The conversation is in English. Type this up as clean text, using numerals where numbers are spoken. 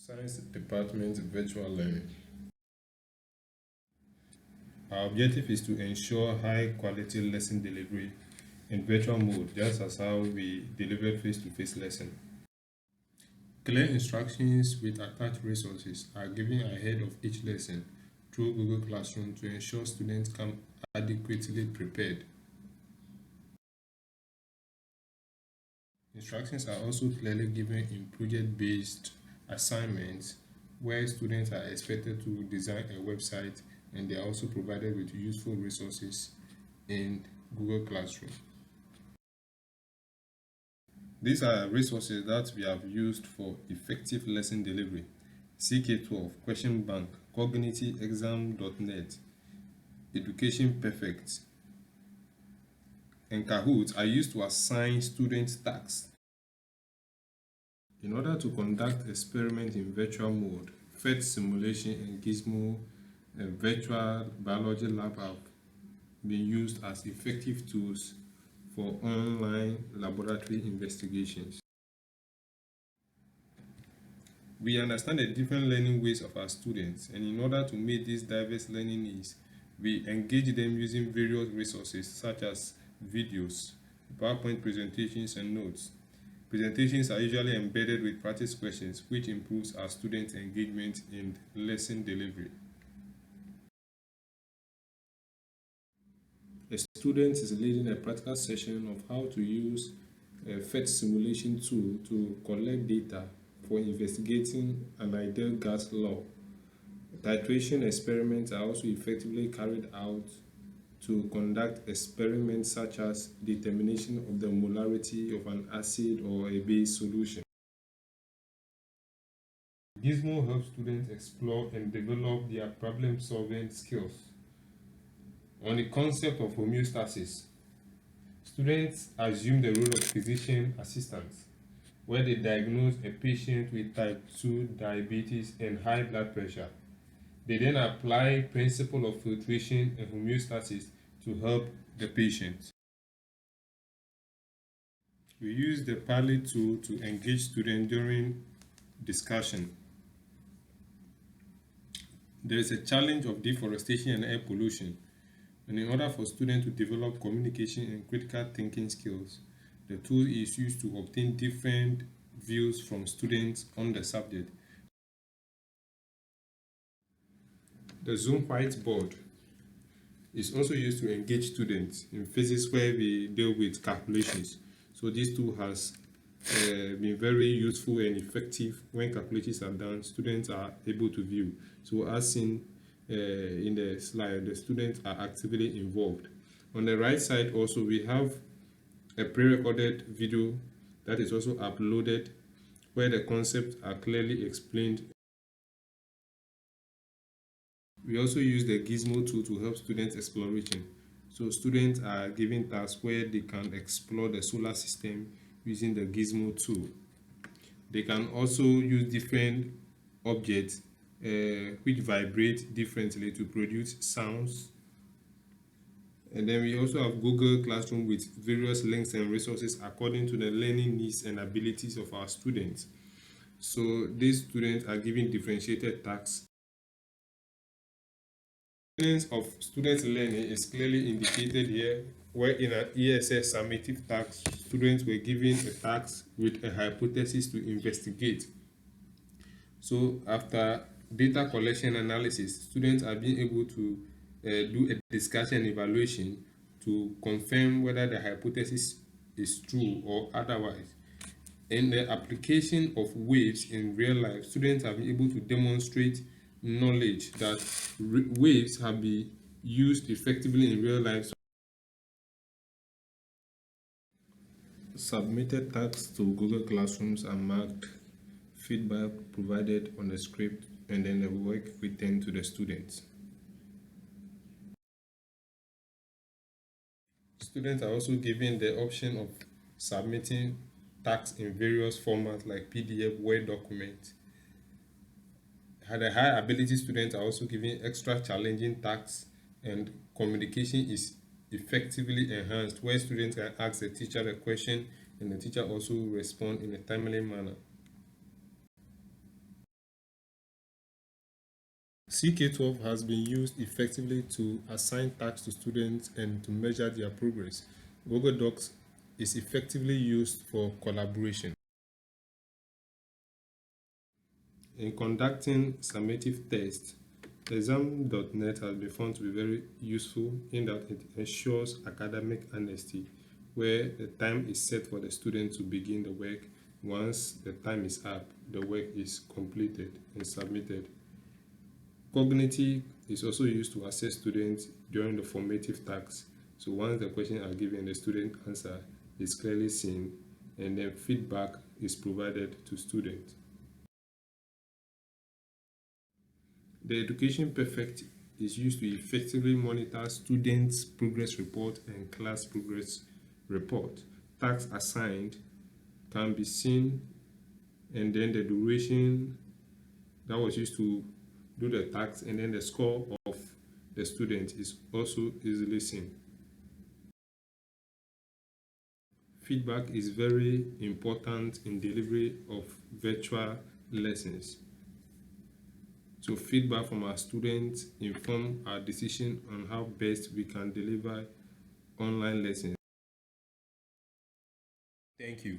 Science Department Virtual Learning. Our objective is to ensure high quality lesson delivery in virtual mode, just as how we deliver face-to-face lesson. Clear instructions with attached resources are given ahead of each lesson through Google Classroom to ensure students come adequately prepared. Instructions are also clearly given in project-based assignments where students are expected to design a website, and they are also provided with useful resources in Google Classroom. These are resources that we have used for effective lesson delivery: CK12, Question Bank, CognityExam.net, Education Perfect, and Kahoot are used to assign students tasks. In order to conduct experiments in virtual mode, PhET simulation and Gizmo virtual biology lab have been used as effective tools for online laboratory investigations. We understand the different learning ways of our students, and in order to meet these diverse learning needs, we engage them using various resources such as videos, PowerPoint presentations, and notes. Presentations are usually embedded with practice questions, which improves our students' engagement in lesson delivery. A student is leading a practical session of how to use a PhET simulation tool to collect data for investigating an ideal gas law. Titration experiments are also effectively carried out to conduct experiments such as determination of the molarity of an acid or a base solution. Gizmo helps students explore and develop their problem-solving skills. On the concept of homeostasis, students assume the role of physician assistants, where they diagnose a patient with type 2 diabetes and high blood pressure. They then apply principle of filtration and homeostasis to help the patient. We use the Padlet tool to engage students during discussion. There is a challenge of deforestation and air pollution, and in order for students to develop communication and critical thinking skills, the tool is used to obtain different views from students on the subject. The Zoom whiteboard is also used to engage students in physics where we deal with calculations. So this tool has been very useful and effective. When calculations are done, students are able to view. So as seen in the slide, the students are actively involved. On the right side also, we have a pre-recorded video that is also uploaded where the concepts are clearly explained. We also use the Gizmo tool to help students exploration. So students are given tasks where they can explore the solar system using the Gizmo tool. They can also use different objects which vibrate differently to produce sounds. And then we also have Google Classroom with various links and resources according to the learning needs and abilities of our students. So these students are given differentiated tasks. Evidence of students' learning is clearly indicated here, where in an ESS summative task, students were given a task with a hypothesis to investigate. So after data collection analysis, students are being able to do a discussion evaluation to confirm whether the hypothesis is true or otherwise. In the application of waves in real life, students have been able to demonstrate knowledge that waves have been used effectively in real life. Submitted tasks to Google Classrooms are marked, feedback provided on the script, and then the work returned to the students. Students are also given the option of submitting tasks in various formats like PDF, Word document. The high ability students are also given extra challenging tasks, and communication is effectively enhanced where students can ask the teacher a question and the teacher also respond in a timely manner. CK12 has been used effectively to assign tasks to students and to measure their progress. Google Docs is effectively used for collaboration. In conducting summative tests, Exam.net has been found to be very useful in that it ensures academic honesty, where the time is set for the student to begin the work. Once the time is up, the work is completed and submitted. Cognitive is also used to assess students during the formative tasks. So once the questions are given, the student answer is clearly seen, and then feedback is provided to students. The Education Perfect is used to effectively monitor students' progress report and class progress report. Tasks assigned can be seen, and then the duration that was used to do the task, and then the score of the student is also easily seen. Feedback is very important in delivery of virtual lessons. So feedback from our students inform our decision on how best we can deliver online lessons. Thank you.